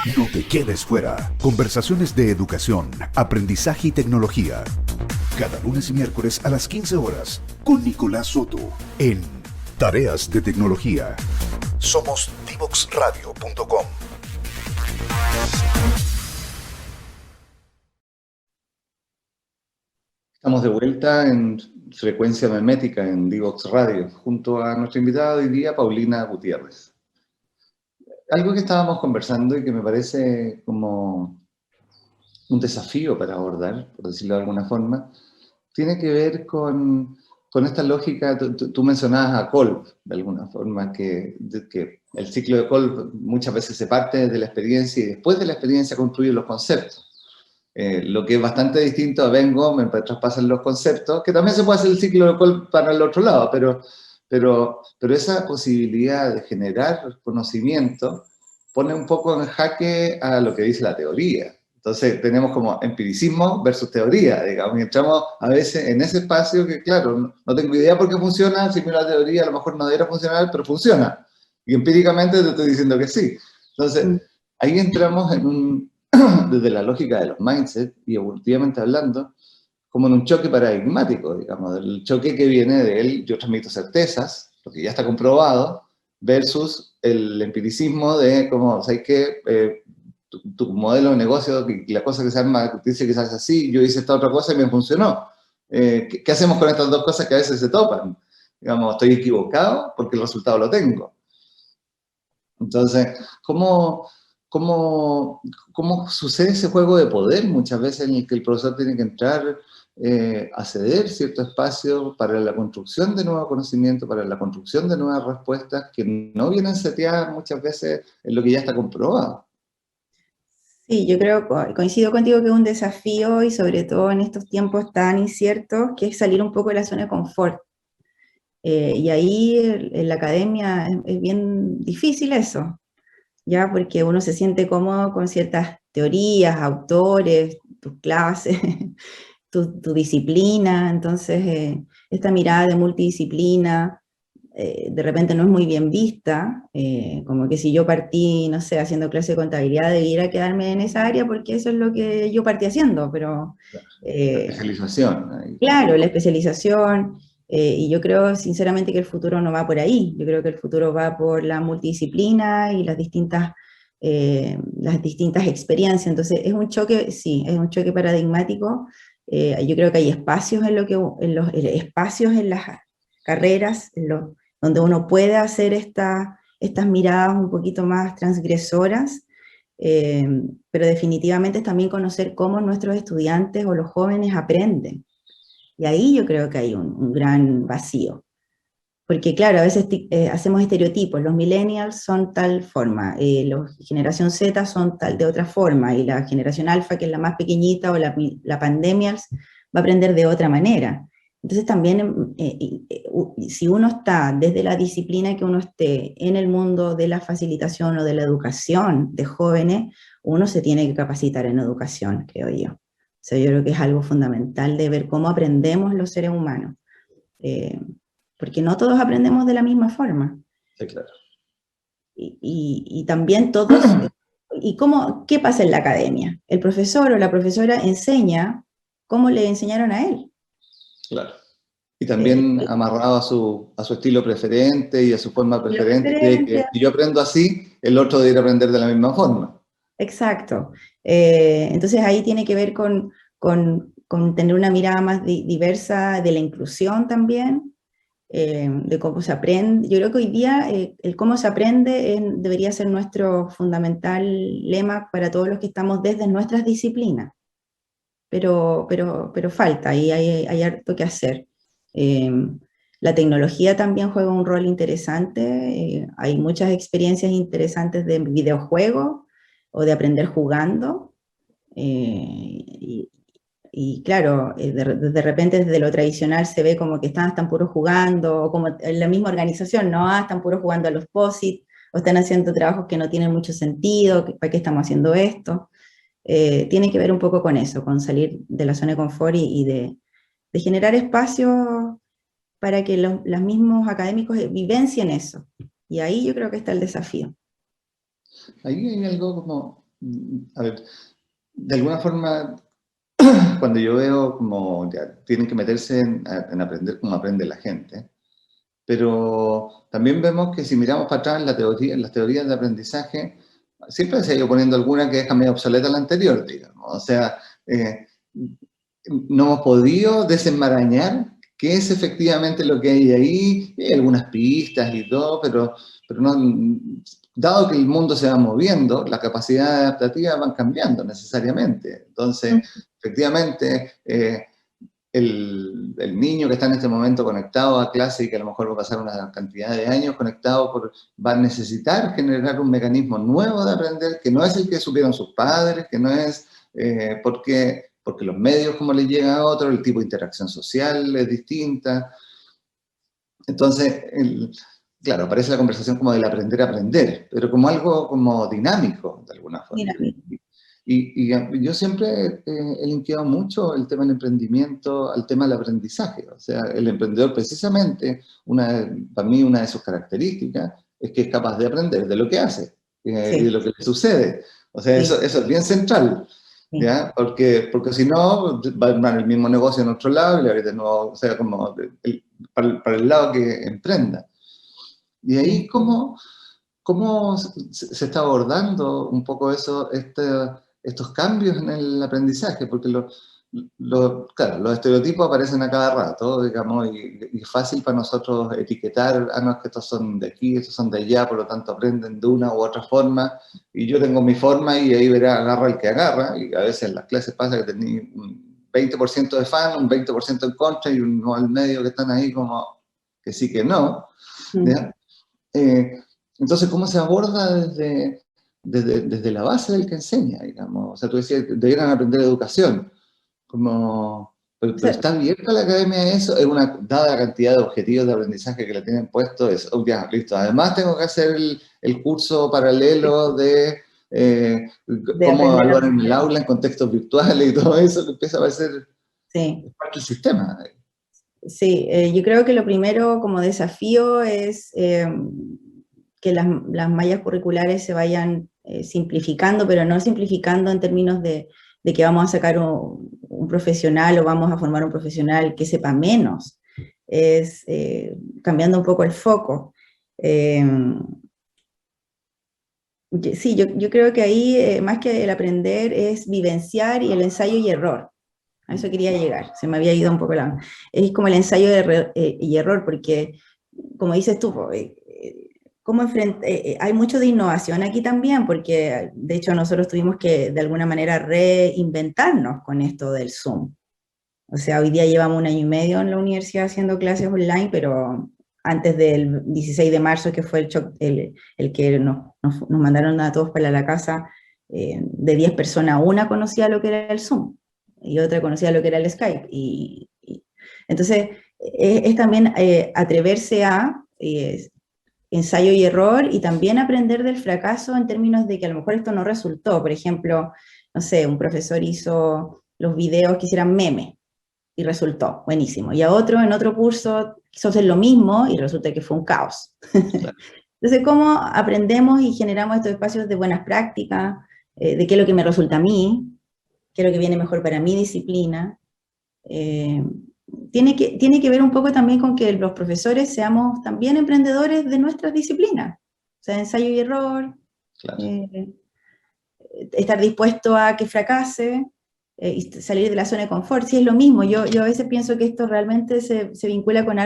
No te quedes fuera. Conversaciones de educación, aprendizaje y tecnología. Cada lunes y miércoles a las 15 horas con Nicolás Soto en Tareas de Tecnología. Somos divoxradio.com. Estamos de vuelta en frecuencia memética en Divox Radio, junto a nuestra invitada de hoy día, Paulina Gutiérrez. Algo que estábamos conversando y que me parece como un desafío para abordar, por decirlo de alguna forma, tiene que ver con esta lógica. Tú mencionabas a Kolb, de alguna forma, que el ciclo de Kolb muchas veces se parte de la experiencia y después de la experiencia construye los conceptos. Lo que es bastante distinto a Ben Gomes para traspasar los conceptos, que también se puede hacer el ciclo de Kolb para el otro lado, pero esa posibilidad de generar conocimiento pone un poco en jaque a lo que dice la teoría. Entonces tenemos como empiricismo versus teoría, digamos, y entramos a veces en ese espacio que, claro, no tengo idea por qué funciona, si miro la teoría a lo mejor no debería funcionar, pero funciona. Y empíricamente te estoy diciendo que sí. Entonces, ahí entramos desde la lógica de los mindsets y evolutivamente hablando, como en un choque paradigmático, digamos, el choque que viene de él, yo transmito certezas, lo que ya está comprobado, versus el empiricismo de como, ¿sabes qué? Tu modelo de negocio, la cosa que se arma, dice que se hace así, yo hice esta otra cosa y me funcionó. ¿Qué hacemos con estas dos cosas que a veces se topan? Digamos, estoy equivocado porque el resultado lo tengo. Entonces, ¿cómo sucede ese juego de poder muchas veces en el que el profesor tiene que entrar a ceder cierto espacio para la construcción de nuevo conocimiento, para la construcción de nuevas respuestas que no vienen seteadas muchas veces en lo que ya está comprobado? Sí, yo creo, coincido contigo que es un desafío y sobre todo en estos tiempos tan inciertos, que es salir un poco de la zona de confort. Y ahí en la academia es bien difícil eso, ya porque uno se siente cómodo con ciertas teorías, autores, tus clases, tu disciplina. Entonces esta mirada de multidisciplina de repente no es muy bien vista, como que si yo partí, no sé, haciendo clase de contabilidad, debiera quedarme en esa área porque eso es lo que yo partí haciendo, pero... La especialización. Ahí. Claro, la especialización, y yo creo sinceramente que el futuro no va por ahí. Yo creo que el futuro va por la multidisciplina y las distintas experiencias. Entonces es un choque, sí, es un choque paradigmático. Yo creo que hay espacios en los espacios en las carreras donde uno puede hacer estas miradas un poquito más transgresoras, pero definitivamente es también conocer cómo nuestros estudiantes o los jóvenes aprenden. Y ahí yo creo que hay un gran vacío. Porque claro, a veces hacemos estereotipos, los millennials son tal forma, los generación Z son tal de otra forma, y la generación alfa, que es la más pequeñita, o la pandemials, va a aprender de otra manera. Entonces también, si uno está desde la disciplina que uno esté en el mundo de la facilitación o de la educación de jóvenes, uno se tiene que capacitar en educación, creo yo. O sea, yo creo que es algo fundamental de ver cómo aprendemos los seres humanos. Porque no todos aprendemos de la misma forma. Sí, claro. Y también todos, ¿qué pasa en la academia? El profesor o la profesora enseña cómo le enseñaron a él. Claro. Y también amarrado a su estilo preferente y a su forma preferente, que si yo aprendo así, el otro debería aprender de la misma forma. Exacto. Entonces ahí tiene que ver con tener una mirada más diversa de la inclusión también, de cómo se aprende. Yo creo que hoy día el cómo se aprende debería ser nuestro fundamental lema para todos los que estamos desde nuestras disciplinas. Pero falta, y hay harto que hacer. La tecnología también juega un rol interesante. Hay muchas experiencias interesantes de videojuegos o de aprender jugando. Y claro, de repente desde lo tradicional se ve como que están puros jugando, o como en la misma organización, ¿no? Están puros jugando a los POSIT, o están haciendo trabajos que no tienen mucho sentido, ¿para qué estamos haciendo esto? Tiene que ver un poco con eso, con salir de la zona de confort y de generar espacios para que los mismos académicos vivencien eso. Y ahí yo creo que está el desafío. Ahí hay algo como a ver, de alguna forma, cuando yo veo como ya tienen que meterse en aprender cómo aprende la gente, pero también vemos que si miramos para atrás en las teorías de aprendizaje, siempre se ha ido poniendo alguna que deja medio obsoleta la anterior, digamos. O sea, no hemos podido desenmarañar qué es efectivamente lo que hay ahí. Hay algunas pistas y todo, pero no, dado que el mundo se va moviendo, las capacidades adaptativas van cambiando necesariamente. Entonces, efectivamente, el niño que está en este momento conectado a clase y que a lo mejor va a pasar una cantidad de años conectado, va a necesitar generar un mecanismo nuevo de aprender, que no es el que supieron sus padres, que no es porque los medios como les llega a otros, el tipo de interacción social es distinta. Entonces, claro, aparece la conversación como del aprender a aprender, pero como algo como dinámico, de alguna forma. Y yo siempre he linkeado mucho el tema del emprendimiento al tema del aprendizaje. O sea, el emprendedor precisamente, para mí una de sus características es que es capaz de aprender de lo que hace y de lo que le sucede. O sea, eso es bien central, ¿ya? Porque si no, va a armar el mismo negocio en otro lado y le va a ir de nuevo, o sea, como para el lado que emprenda. Y ahí, ¿cómo se está abordando un poco eso, estos cambios en el aprendizaje? Porque claro, los estereotipos aparecen a cada rato, digamos, y es fácil para nosotros etiquetar, no, es que estos son de aquí, estos son de allá, por lo tanto aprenden de una u otra forma, y yo tengo mi forma y ahí verá, agarra el que agarra, y a veces en las clases pasa que tenés un 20% de fan, un 20% en contra, y uno al medio que están ahí como que sí que no, ¿ya? Entonces, ¿cómo se aborda desde la base del que enseña, digamos? O sea, tú decías, debieran aprender educación. Pero ¿está abierta la academia a eso? Es dada la cantidad de objetivos de aprendizaje que le tienen puesto, ya, listo. Además tengo que hacer el curso paralelo de cómo evaluar en el aula en contextos virtuales y todo eso, que empieza a parecer parte del sistema. Sí, yo creo que lo primero como desafío es que las mallas curriculares se vayan simplificando, pero no simplificando en términos de que vamos a sacar un profesional o vamos a formar un profesional que sepa menos. Es cambiando un poco el foco. Sí, yo creo que ahí, más que el aprender, es vivenciar y el ensayo y error. A eso quería llegar, se me había ido un poco la... Es como el ensayo y error, porque, como dices tú, hay mucho de innovación aquí también, porque de hecho nosotros tuvimos que de alguna manera reinventarnos con esto del Zoom. O sea, hoy día llevamos 1 año y medio en la universidad haciendo clases online, pero antes del 16 de marzo, que fue el que nos mandaron a todos para la casa, de 10 personas, una conocía lo que era el Zoom y otra conocía lo que era el Skype. Entonces, es también atreverse a ensayo y error, y también aprender del fracaso en términos de que a lo mejor esto no resultó. Por ejemplo, no sé, un profesor hizo los videos que hicieran memes y resultó buenísimo, y a otro en otro curso quiso hacer lo mismo y resulta que fue un caos. Entonces, ¿cómo aprendemos y generamos estos espacios de buenas prácticas, de qué es lo que me resulta a mí, qué es lo que viene mejor para mi disciplina? Tiene que ver un poco también con que los profesores seamos también emprendedores de nuestras disciplinas, o sea, ensayo y error, claro. Estar dispuesto a que fracase, y salir de la zona de confort. Sí, es lo mismo. Yo a veces pienso que esto realmente se vincula con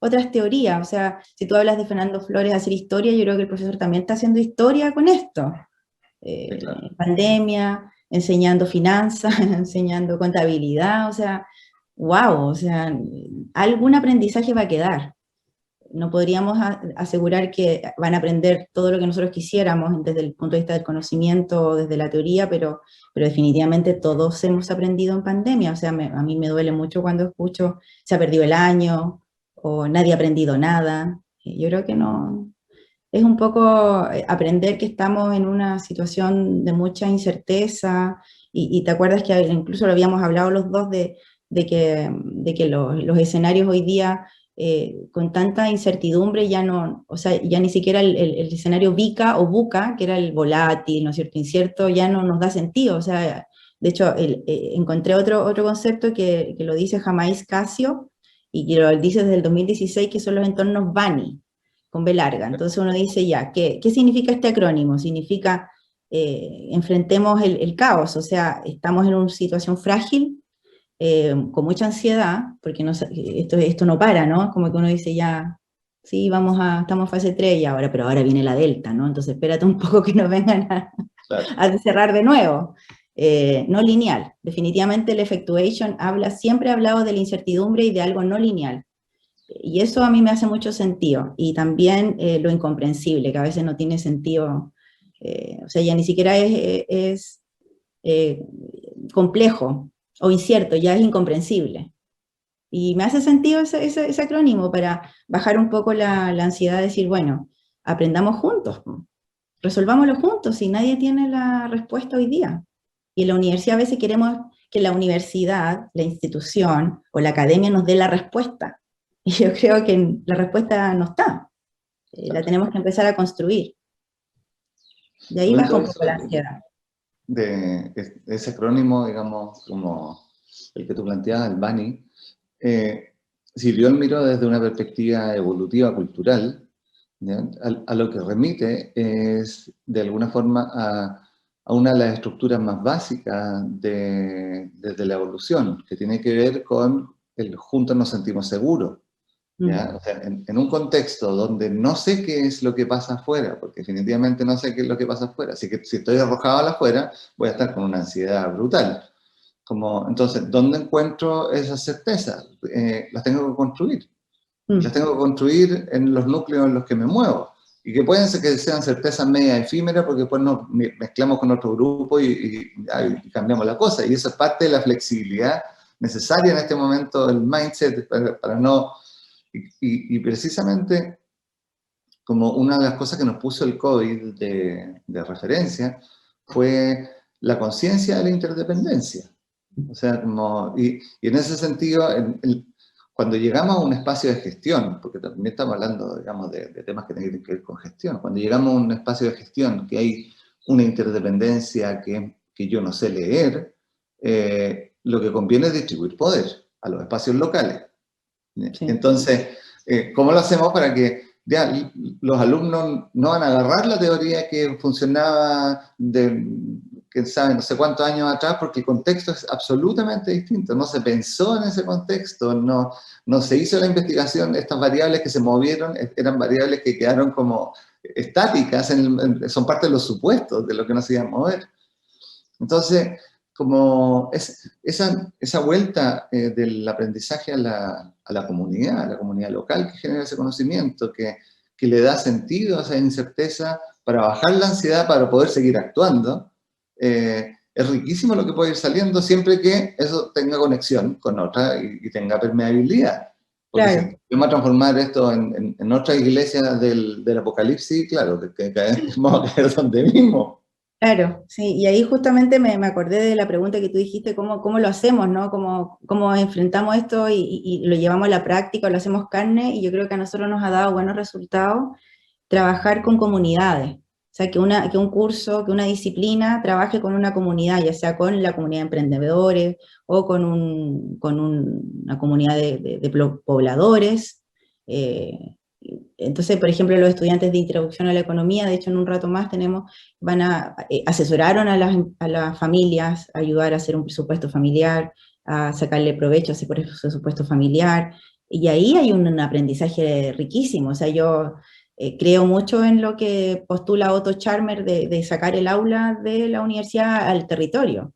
otras teorías. O sea, si tú hablas de Fernando Flores hacer historia, yo creo que el profesor también está haciendo historia con esto. Claro. Pandemia, enseñando finanzas, enseñando contabilidad, o sea, wow, o sea, algún aprendizaje va a quedar. No podríamos asegurar que van a aprender todo lo que nosotros quisiéramos desde el punto de vista del conocimiento, desde la teoría, pero definitivamente todos hemos aprendido en pandemia. O sea, a mí me duele mucho cuando escucho se ha perdido el año o nadie ha aprendido nada. Yo creo que no. Es un poco aprender que estamos en una situación de mucha incerteza, y te acuerdas que incluso lo habíamos hablado los dos de que los escenarios hoy día con tanta incertidumbre ya no, o sea, ya ni siquiera el escenario VICA o VUCA, que era el volátil, ¿no es cierto?, incierto, ya no nos da sentido. O sea, de hecho, encontré otro concepto que lo dice Jamais Casio, y que lo dice desde el 2016, que son los entornos BANI, con B larga. Entonces uno dice ya, ¿qué significa este acrónimo? Significa enfrentemos el caos, o sea, estamos en una situación frágil, con mucha ansiedad, porque no, esto no para, ¿no? Como que uno dice ya, sí, estamos en fase 3 y ahora, pero ahora viene la delta, ¿no? Entonces espérate un poco que nos vengan Claro. a cerrar de nuevo. No lineal. Definitivamente el effectuation siempre ha hablado de la incertidumbre y de algo no lineal. Y eso a mí me hace mucho sentido. Y también lo incomprensible, que a veces no tiene sentido. O sea, ya ni siquiera es complejo o incierto, ya es incomprensible. Y me hace sentido ese acrónimo para bajar un poco la ansiedad de decir, bueno, aprendamos juntos, resolvámoslo juntos, y nadie tiene la respuesta hoy día. Y en la universidad a veces queremos que la universidad, la institución o la academia nos dé la respuesta. Y yo creo que la respuesta no está. La tenemos que empezar a construir. De ahí baja un poco la ansiedad. De ese acrónimo, digamos, como el que tú planteabas, el BANI, si yo lo miro desde una perspectiva evolutiva cultural, a lo que remite es, de alguna forma, a una de las estructuras más básicas desde la evolución, que tiene que ver con el juntos nos sentimos seguros. ¿Ya? O sea, en un contexto donde no sé qué es lo que pasa afuera, porque definitivamente no sé qué es lo que pasa afuera, así que si estoy arrojado a afuera, voy a estar con una ansiedad brutal. Entonces, ¿dónde encuentro esas certezas? Las tengo que construir. Las tengo que construir en los núcleos en los que me muevo. Y que pueden ser que sean certezas media efímeras, porque después nos mezclamos con otro grupo y cambiamos la cosa. Y eso es parte de la flexibilidad necesaria en este momento, el mindset, para no... Y precisamente, como una de las cosas que nos puso el COVID de referencia, fue la conciencia de la interdependencia. O sea, y en ese sentido, cuando llegamos a un espacio de gestión, porque también estamos hablando, digamos, de temas que tienen que ver con gestión, cuando llegamos a un espacio de gestión que hay una interdependencia que yo no sé leer, lo que conviene es distribuir poder a los espacios locales. Sí. Entonces, ¿cómo lo hacemos para que ya los alumnos no van a agarrar la teoría que funcionaba quién sabe, no sé cuántos años atrás, porque el contexto es absolutamente distinto, no se pensó en ese contexto, no se hizo la investigación, estas variables que se movieron eran variables que quedaron como estáticas, son parte de los supuestos de lo que no se iba a mover. Entonces, como esa vuelta del aprendizaje a la comunidad local que genera ese conocimiento, que le da sentido a esa incerteza para bajar la ansiedad, para poder seguir actuando, es riquísimo lo que puede ir saliendo siempre que eso tenga conexión con otra y tenga permeabilidad. Porque claro, si vamos a transformar esto en otras iglesias del apocalipsis, claro, que vamos a caer donde mismo. Claro, sí, y ahí justamente me acordé de la pregunta que tú dijiste, ¿cómo lo hacemos, no? ¿Cómo enfrentamos esto y lo llevamos a la práctica, lo hacemos carne? Y yo creo que a nosotros nos ha dado buenos resultados trabajar con comunidades. O sea, que un curso, que una disciplina trabaje con una comunidad, ya sea con la comunidad de emprendedores o con una comunidad de pobladores. Entonces, por ejemplo, los estudiantes de Introducción a la Economía, de hecho en un rato más asesoraron a las familias, a ayudar a hacer un presupuesto familiar, a sacarle provecho a ese presupuesto familiar, y ahí hay un aprendizaje riquísimo. O sea, yo creo mucho en lo que postula Otto Scharmer de sacar el aula de la universidad al territorio,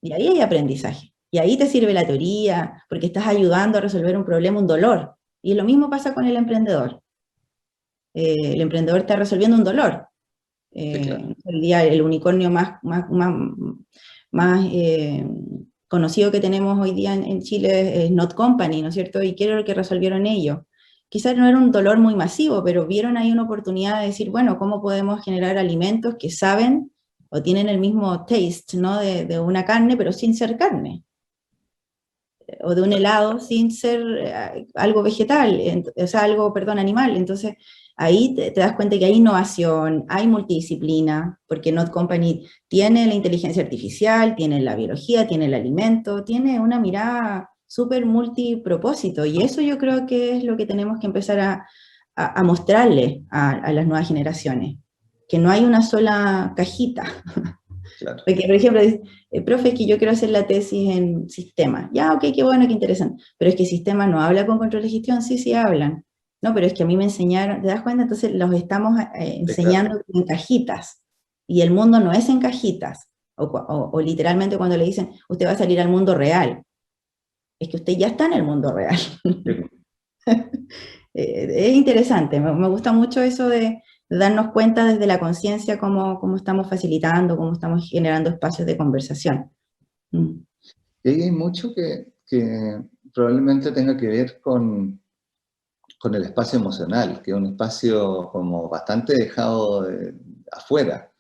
y ahí hay aprendizaje, y ahí te sirve la teoría, porque estás ayudando a resolver un problema, un dolor. Y lo mismo pasa con el emprendedor. El emprendedor está resolviendo un dolor. Sí, claro. Hoy día el unicornio más conocido que tenemos hoy día en Chile es Not Company, ¿no es cierto? ¿Y qué era lo que resolvieron ellos? Quizás no era un dolor muy masivo, pero vieron ahí una oportunidad de decir, bueno, ¿cómo podemos generar alimentos que saben o tienen el mismo taste, ¿no? de una carne, pero sin ser carne? o de un helado sin ser algo vegetal, o sea, algo, perdón, animal. Entonces, ahí te das cuenta que hay innovación, hay multidisciplina, porque Not Company tiene la inteligencia artificial, tiene la biología, tiene el alimento, tiene una mirada súper multipropósito, y eso yo creo que es lo que tenemos que empezar a mostrarle a las nuevas generaciones, que no hay una sola cajita. Claro. Porque, por ejemplo, dice, profe, es que yo quiero hacer la tesis en sistemas. Ya, ok, qué bueno, qué interesante. Pero es que sistemas no habla con control de gestión, sí hablan. No, pero es que a mí me enseñaron, ¿te das cuenta? Entonces los estamos enseñando en cajitas. Y el mundo no es en cajitas. O literalmente cuando le dicen, usted va a salir al mundo real. Es que usted ya está en el mundo real. Es interesante, me gusta mucho eso de darnos cuenta desde la conciencia cómo estamos facilitando, cómo estamos generando espacios de conversación. Y ahí hay mucho que probablemente tenga que ver con el espacio emocional, que es un espacio como bastante dejado afuera,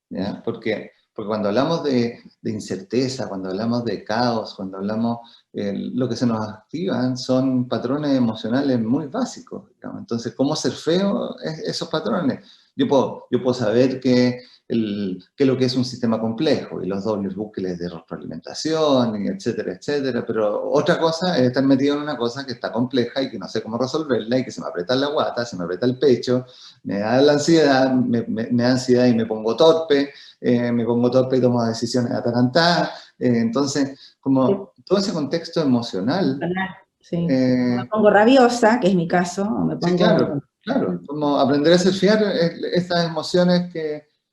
¿ya? Porque cuando hablamos de incerteza, cuando hablamos de caos, cuando hablamos, lo que se nos activan son patrones emocionales muy básicos, digamos. Entonces, ¿cómo surfeo esos patrones? Yo puedo saber qué es lo que es un sistema complejo, y los dobles bucles de retroalimentación, y etcétera, etcétera, pero otra cosa es estar metido en una cosa que está compleja y que no sé cómo resolverla, y que se me aprieta la guata, se me aprieta el pecho, me da la ansiedad, me da ansiedad y me pongo torpe y tomo decisiones atarantadas. Entonces, como todo ese contexto emocional. Sí. Me pongo rabiosa, que es mi caso, o me pongo... Sí, claro. Como aprender a surfear estas emociones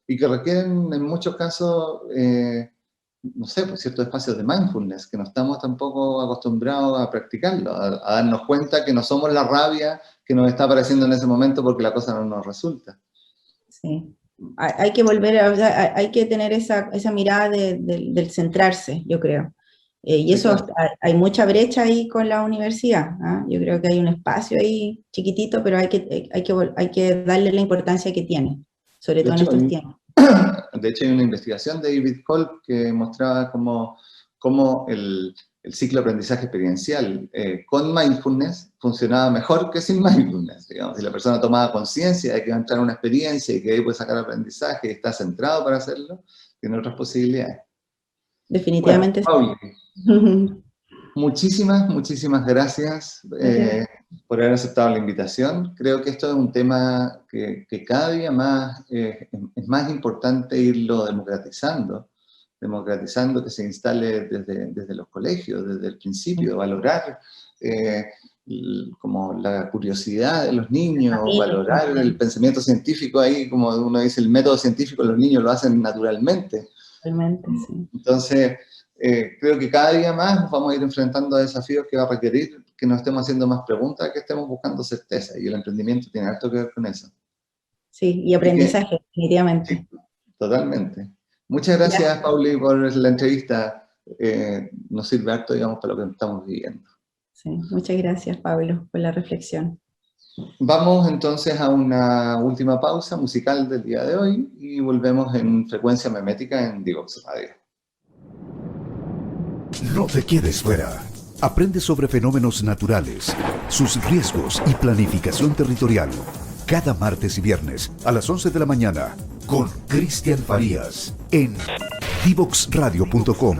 y que requieren en muchos casos, no sé, pues, ciertos espacios de mindfulness, que no estamos tampoco acostumbrados a practicarlo, a darnos cuenta que no somos la rabia que nos está apareciendo en ese momento porque la cosa no nos resulta. Sí. Hay que volver, hay que tener esa mirada del centrarse, yo creo. Y eso, sí, claro. Hay mucha brecha ahí con la universidad, ¿eh? Yo creo que hay un espacio ahí chiquitito, pero hay que darle la importancia que tiene, sobre todo en estos tiempos. De hecho, hay una investigación de David Kolb que mostraba cómo el ciclo de aprendizaje experiencial con mindfulness funcionaba mejor que sin mindfulness. Digamos, si la persona tomaba conciencia de que va a entrar a una experiencia y que ahí puede sacar aprendizaje y está centrado para hacerlo, tiene otras posibilidades. Definitivamente. Bueno, Pauli, muchísimas gracias por haber aceptado la invitación. Creo que esto es un tema que cada día más es más importante irlo democratizando, que se instale desde los colegios, desde el principio, valorar como la curiosidad de los niños, valorar el pensamiento científico ahí, como uno dice, el método científico, los niños lo hacen naturalmente. Realmente, sí. Entonces, creo que cada día más nos vamos a ir enfrentando a desafíos que va a requerir que nos estemos haciendo más preguntas, que estemos buscando certeza, y el emprendimiento tiene harto que ver con eso. Sí, y aprendizaje, definitivamente. Sí, totalmente. Muchas gracias, Pauli, por la entrevista. Nos sirve harto, digamos, para lo que estamos viviendo. Sí, muchas gracias, Pablo, por la reflexión. Vamos entonces a una última pausa musical del día de hoy y volvemos en Frecuencia Memética en Divox Radio. No te quedes fuera. Aprende sobre fenómenos naturales, sus riesgos y planificación territorial. Cada martes y viernes a las 11 de la mañana con Cristian Farías en divoxradio.com.